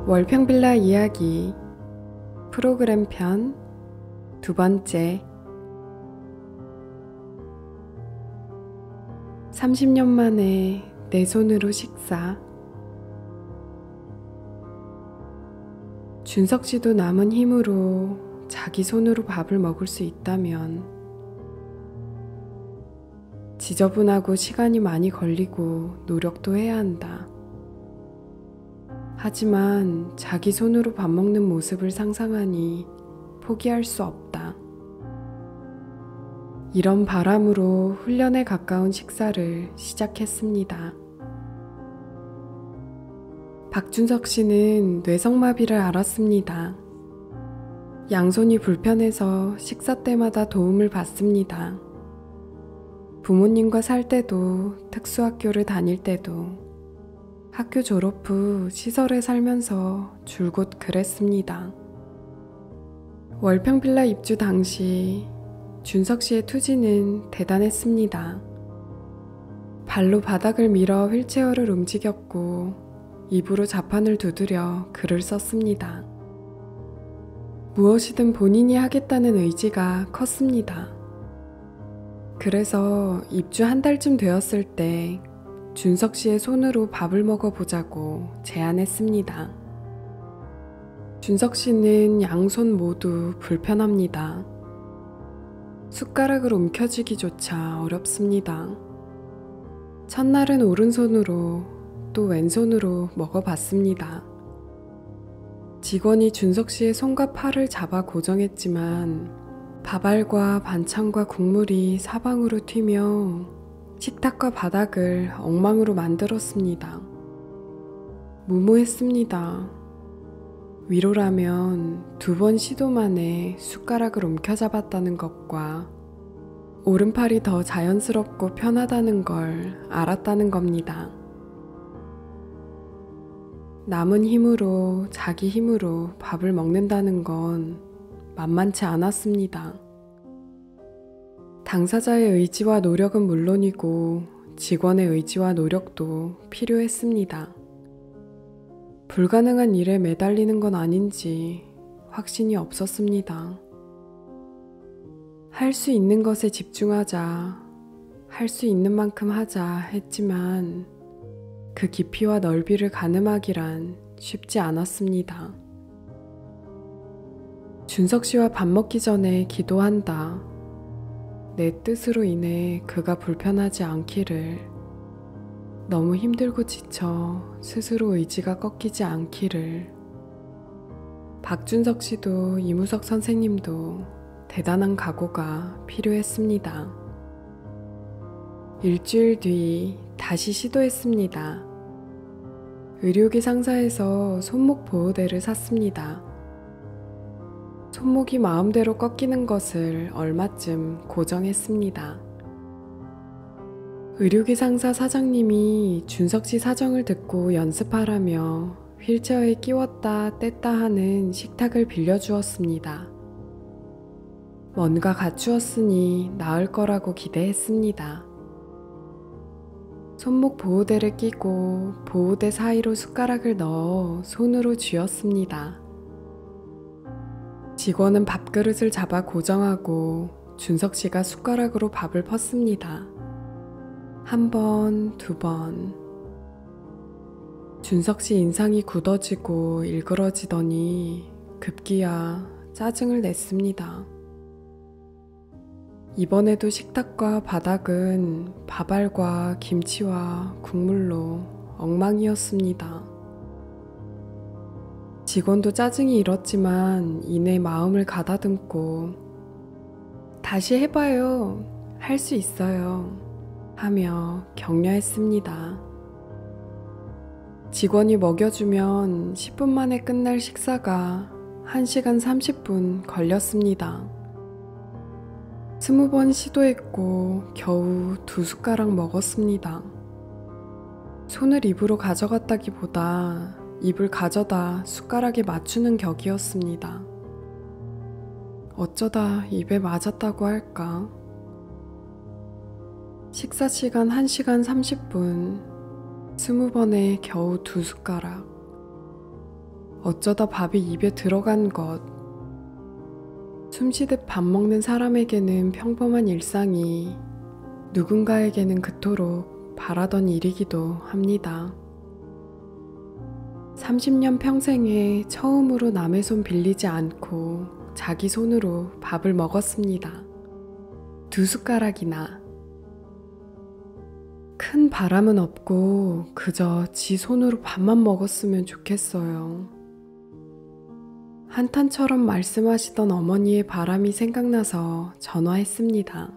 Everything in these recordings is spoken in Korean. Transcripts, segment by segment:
월평빌라 이야기 프로그램 편 두 번째. 30년 만에 내 손으로 식사. 준석 씨도 남은 힘으로 자기 손으로 밥을 먹을 수 있다면 지저분하고 시간이 많이 걸리고 노력도 해야 한다. 하지만 자기 손으로 밥 먹는 모습을 상상하니 포기할 수 없다. 이런 바람으로 훈련에 가까운 식사를 시작했습니다. 박준석 씨는 뇌성마비를 앓았습니다. 양손이 불편해서 식사 때마다 도움을 받습니다. 부모님과 살 때도, 특수학교를 다닐 때도, 학교 졸업 후 시설에 살면서 줄곧 그랬습니다. 월평빌라 입주 당시 준석 씨의 투지는 대단했습니다. 발로 바닥을 밀어 휠체어를 움직였고 입으로 자판을 두드려 글을 썼습니다. 무엇이든 본인이 하겠다는 의지가 컸습니다. 그래서 입주 한 달쯤 되었을 때 준석 씨의 손으로 밥을 먹어보자고 제안했습니다. 준석 씨는 양손 모두 불편합니다. 숟가락을 움켜쥐기조차 어렵습니다. 첫날은 오른손으로 또 왼손으로 먹어봤습니다. 직원이 준석 씨의 손과 팔을 잡아 고정했지만 밥알과 반찬과 국물이 사방으로 튀며 식탁과 바닥을 엉망으로 만들었습니다. 무모했습니다. 위로라면 2번 시도 만에 숟가락을 움켜잡았다는 것과 오른팔이 더 자연스럽고 편하다는 걸 알았다는 겁니다. 남은 힘으로 자기 힘으로 밥을 먹는다는 건 만만치 않았습니다. 당사자의 의지와 노력은 물론이고 직원의 의지와 노력도 필요했습니다. 불가능한 일에 매달리는 건 아닌지 확신이 없었습니다. 할 수 있는 것에 집중하자, 할 수 있는 만큼 하자 했지만 그 깊이와 넓이를 가늠하기란 쉽지 않았습니다. 준석 씨와 밥 먹기 전에 기도한다. 내 뜻으로 인해 그가 불편하지 않기를, 너무 힘들고 지쳐 스스로 의지가 꺾이지 않기를. 박준석 씨도 이무석 선생님도 대단한 각오가 필요했습니다. 일주일 뒤 다시 시도했습니다. 의료기 상사에서 손목 보호대를 샀습니다. 손목이 마음대로 꺾이는 것을 얼마쯤 고정했습니다. 의료기 상사 사장님이 준석 씨 사정을 듣고 연습하라며 휠체어에 끼웠다 뗐다 하는 식탁을 빌려주었습니다. 뭔가 갖추었으니 나을 거라고 기대했습니다. 손목 보호대를 끼고 보호대 사이로 숟가락을 넣어 손으로 쥐었습니다. 직원은 밥그릇을 잡아 고정하고 준석 씨가 숟가락으로 밥을 펐습니다. 1번, 2번. 준석 씨 인상이 굳어지고 일그러지더니 급기야 짜증을 냈습니다. 이번에도 식탁과 바닥은 밥알과 김치와 국물로 엉망이었습니다. 직원도 짜증이 일었지만 이내 마음을 가다듬고 다시 해봐요. 할 수 있어요. 하며 격려했습니다. 직원이 먹여주면 10분 만에 끝날 식사가 1시간 30분 걸렸습니다. 20번 시도했고 겨우 2숟가락 먹었습니다. 손을 입으로 가져갔다기보다 입을 가져다 숟가락에 맞추는 격이었습니다. 어쩌다 입에 맞았다고 할까? 식사 시간 1시간 30분, 20번에 겨우 2숟가락. 어쩌다 밥이 입에 들어간 것. 숨쉬듯 밥 먹는 사람에게는 평범한 일상이 누군가에게는 그토록 바라던 일이기도 합니다. 30년 평생에 처음으로 남의 손 빌리지 않고 자기 손으로 밥을 먹었습니다. 2숟가락이나. 큰 바람은 없고 그저 지 손으로 밥만 먹었으면 좋겠어요. 한탄처럼 말씀하시던 어머니의 바람이 생각나서 전화했습니다.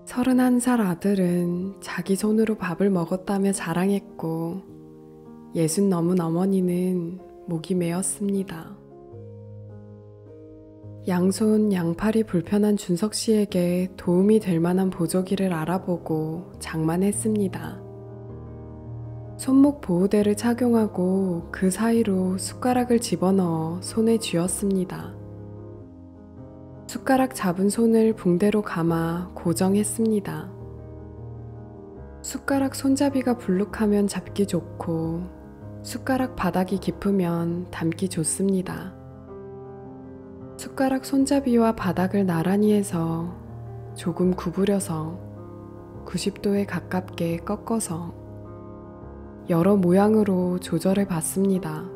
31살 아들은 자기 손으로 밥을 먹었다며 자랑했고 60 넘은 어머니는 목이 메었습니다. 양손 양팔이 불편한 준석 씨에게 도움이 될 만한 보조기를 알아보고 장만했습니다. 손목 보호대를 착용하고 그 사이로 숟가락을 집어넣어 손에 쥐었습니다. 숟가락 잡은 손을 붕대로 감아 고정했습니다. 숟가락 손잡이가 불룩하면 잡기 좋고 숟가락 바닥이 깊으면 담기 좋습니다. 숟가락 손잡이와 바닥을 나란히 해서 조금 구부려서 90도에 가깝게 꺾어서 여러 모양으로 조절해 봤습니다.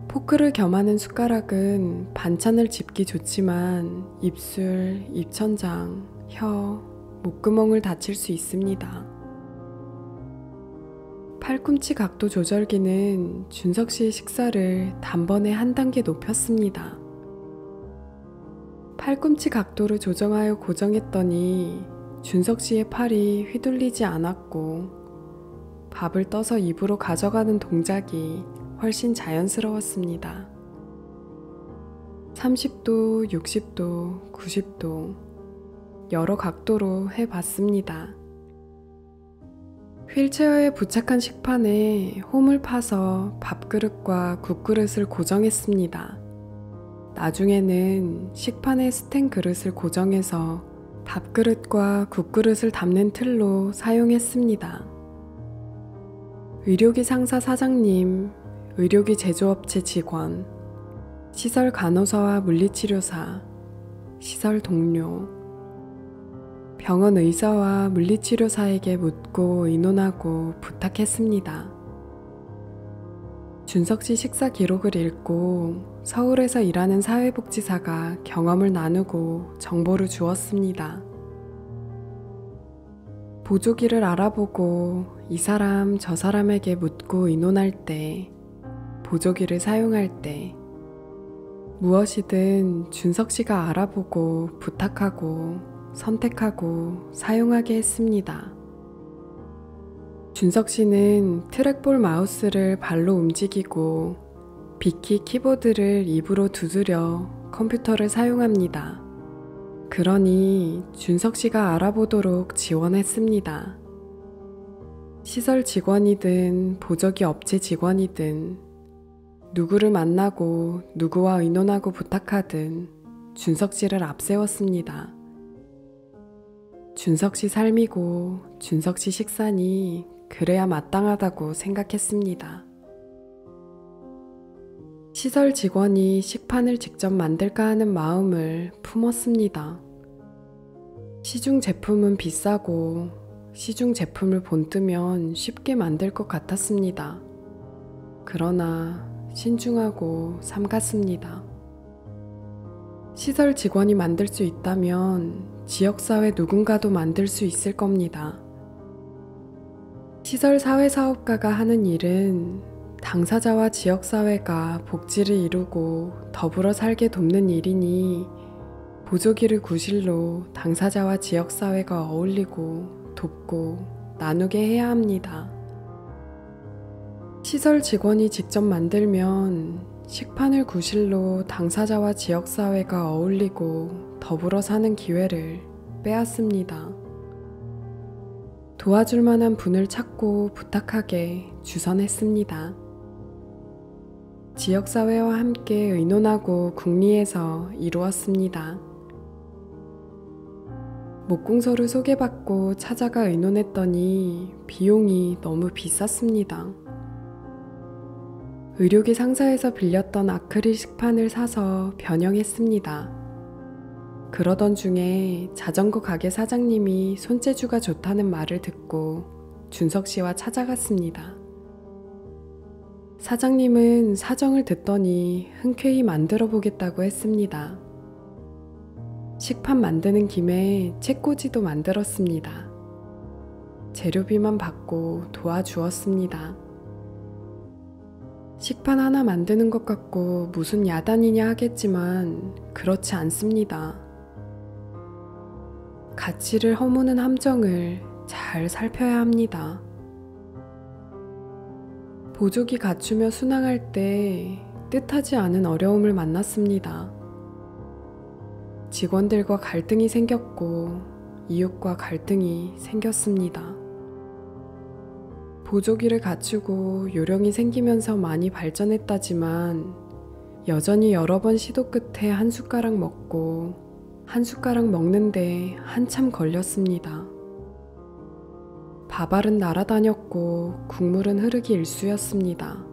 포크를 겸하는 숟가락은 반찬을 집기 좋지만 입술, 입천장, 혀, 목구멍을 다칠 수 있습니다. 팔꿈치 각도 조절기는 준석 씨의 식사를 단번에 한 단계 높였습니다. 팔꿈치 각도를 조정하여 고정했더니 준석 씨의 팔이 휘둘리지 않았고 밥을 떠서 입으로 가져가는 동작이 훨씬 자연스러웠습니다. 30도, 60도, 90도 여러 각도로 해봤습니다. 휠체어에 부착한 식판에 홈을 파서 밥그릇과 국그릇을 고정했습니다. 나중에는 식판에 스텐 그릇을 고정해서 밥그릇과 국그릇을 담는 틀로 사용했습니다. 의료기 상사 사장님, 의료기 제조업체 직원, 시설 간호사와 물리치료사, 시설 동료, 병원 의사와 물리치료사에게 묻고 의논하고 부탁했습니다. 준석 씨 식사 기록을 읽고 서울에서 일하는 사회복지사가 경험을 나누고 정보를 주었습니다. 보조기를 알아보고 이 사람 저 사람에게 묻고 의논할 때, 보조기를 사용할 때 무엇이든 준석 씨가 알아보고 부탁하고 선택하고 사용하게 했습니다. 준석 씨는 트랙볼 마우스를 발로 움직이고 빅키 키보드를 입으로 두드려 컴퓨터를 사용합니다. 그러니 준석 씨가 알아보도록 지원했습니다. 시설 직원이든 보조기 업체 직원이든 누구를 만나고 누구와 의논하고 부탁하든 준석 씨를 앞세웠습니다. 준석 씨 삶이고 준석 씨 식사니 그래야 마땅하다고 생각했습니다. 시설 직원이 식판을 직접 만들까 하는 마음을 품었습니다. 시중 제품은 비싸고 시중 제품을 본뜨면 쉽게 만들 것 같았습니다. 그러나 신중하고 삼갔습니다. 시설 직원이 만들 수 있다면 지역사회 누군가도 만들 수 있을 겁니다. 시설 사회사업가가 하는 일은 당사자와 지역사회가 복지를 이루고 더불어 살게 돕는 일이니 보조기를 구실로 당사자와 지역사회가 어울리고 돕고 나누게 해야 합니다. 시설 직원이 직접 만들면 식판을 구실로 당사자와 지역사회가 어울리고 더불어 사는 기회를 빼앗습니다. 도와줄 만한 분을 찾고 부탁하게 주선했습니다. 지역사회와 함께 의논하고 궁리해서 이루었습니다. 목공소를 소개받고 찾아가 의논했더니 비용이 너무 비쌌습니다. 의료기 상사에서 빌렸던 아크릴 식판을 사서 변형했습니다. 그러던 중에 자전거 가게 사장님이 손재주가 좋다는 말을 듣고 준석 씨와 찾아갔습니다. 사장님은 사정을 듣더니 흔쾌히 만들어 보겠다고 했습니다. 식판 만드는 김에 책꽂이도 만들었습니다. 재료비만 받고 도와주었습니다. 식판 하나 만드는 것 같고 무슨 야단이냐 하겠지만 그렇지 않습니다. 가치를 허무는 함정을 잘 살펴야 합니다. 보조기 갖추며 순항할 때 뜻하지 않은 어려움을 만났습니다. 직원들과 갈등이 생겼고 이웃과 갈등이 생겼습니다. 보조기를 갖추고 요령이 생기면서 많이 발전했다지만 여전히 여러 번 시도 끝에 한 숟가락 먹고 한 숟가락 먹는데 한참 걸렸습니다. 밥알은 날아다녔고 국물은 흐르기 일쑤였습니다.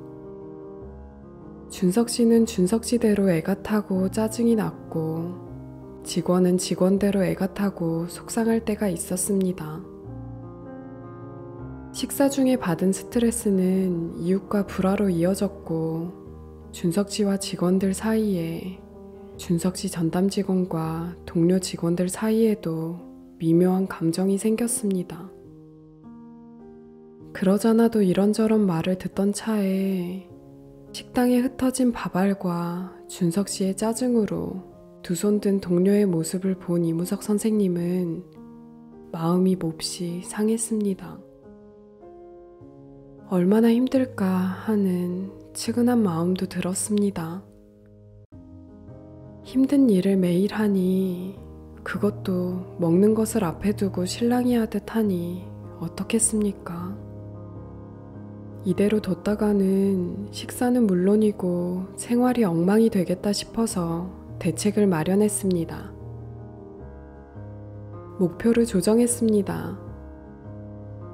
준석 씨는 준석 씨대로 애가 타고 짜증이 났고 직원은 직원대로 애가 타고 속상할 때가 있었습니다. 식사 중에 받은 스트레스는 이웃과 불화로 이어졌고 준석 씨와 직원들 사이에, 준석 씨 전담 직원과 동료 직원들 사이에도 미묘한 감정이 생겼습니다. 그러잖아도 이런저런 말을 듣던 차에 식당에 흩어진 밥알과 준석 씨의 짜증으로 두 손 든 동료의 모습을 본 이무석 선생님은 마음이 몹시 상했습니다. 얼마나 힘들까 하는 측은한 마음도 들었습니다. 힘든 일을 매일 하니 그것도 먹는 것을 앞에 두고 실랑이 하듯 하니 어떻겠습니까? 이대로 뒀다가는 식사는 물론이고 생활이 엉망이 되겠다 싶어서 대책을 마련했습니다. 목표를 조정했습니다.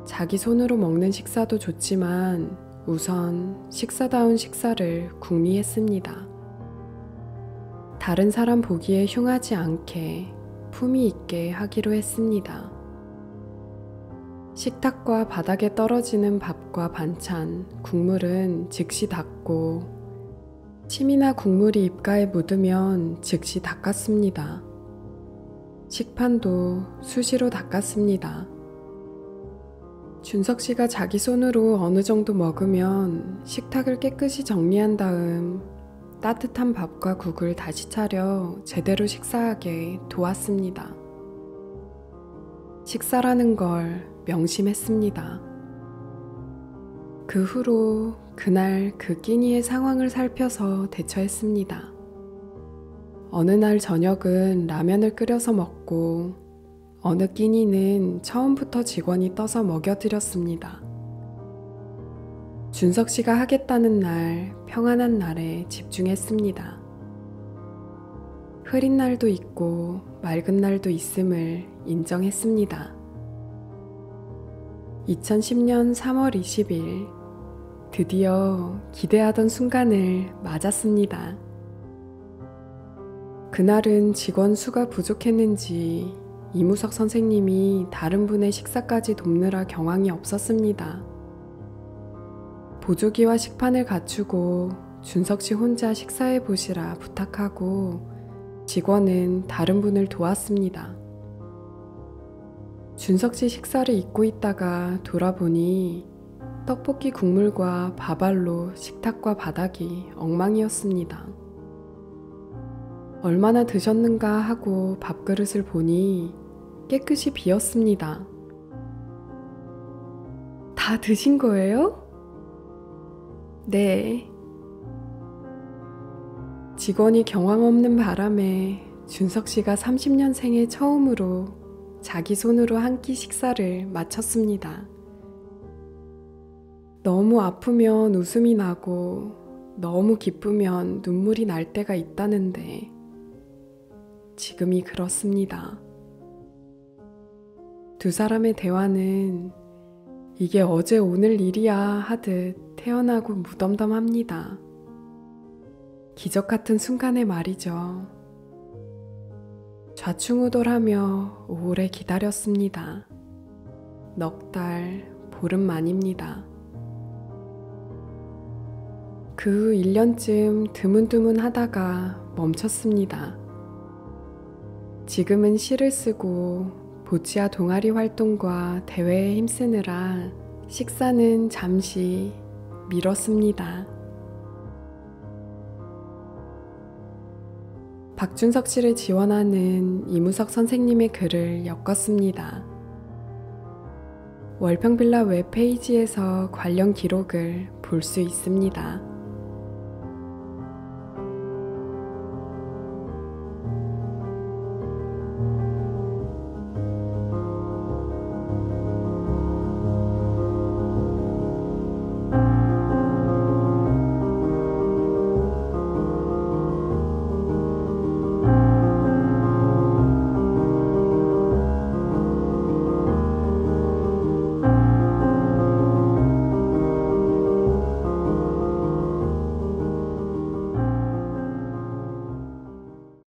자기 손으로 먹는 식사도 좋지만 우선 식사다운 식사를 궁리했습니다. 다른 사람 보기에 흉하지 않게 품위 있게 하기로 했습니다. 식탁과 바닥에 떨어지는 밥과 반찬, 국물은 즉시 닦고 침이나 국물이 입가에 묻으면 즉시 닦았습니다. 식판도 수시로 닦았습니다. 준석 씨가 자기 손으로 어느 정도 먹으면 식탁을 깨끗이 정리한 다음 따뜻한 밥과 국을 다시 차려 제대로 식사하게 도왔습니다. 식사라는 걸 명심했습니다. 그 후로 그날 그 끼니의 상황을 살펴서 대처했습니다. 어느 날 저녁은 라면을 끓여서 먹고 어느 끼니는 처음부터 직원이 떠서 먹여드렸습니다. 준석 씨가 하겠다는 날, 평안한 날에 집중했습니다. 흐린 날도 있고 맑은 날도 있음을 인정했습니다. 2010년 3월 20일, 드디어 기대하던 순간을 맞았습니다. 그날은 직원 수가 부족했는지 이무석 선생님이 다른 분의 식사까지 돕느라 경황이 없었습니다. 보조기와 식판을 갖추고 준석 씨 혼자 식사해 보시라 부탁하고 직원은 다른 분을 도왔습니다. 준석 씨 식사를 잊고 있다가 돌아보니 떡볶이 국물과 밥알로 식탁과 바닥이 엉망이었습니다. 얼마나 드셨는가 하고 밥그릇을 보니 깨끗이 비었습니다. 다 드신 거예요? 네. 직원이 경황 없는 바람에 준석 씨가 30년생에 처음으로 자기 손으로 한 끼 식사를 마쳤습니다. 너무 아프면 웃음이 나고 너무 기쁘면 눈물이 날 때가 있다는데 지금이 그렇습니다. 두 사람의 대화는 이게 어제 오늘 일이야 하듯 태연하고 무덤덤합니다. 기적 같은 순간에 말이죠. 좌충우돌하며 오래 기다렸습니다. 넉 달, 보름 만입니다. 그 후 1년쯤 드문드문 하다가 멈췄습니다. 지금은 시를 쓰고 보치아 동아리 활동과 대회에 힘쓰느라 식사는 잠시 미뤘습니다. 박준석 씨를 지원하는 이무석 선생님의 글을 엮었습니다. 월평빌라 웹페이지에서 관련 기록을 볼 수 있습니다.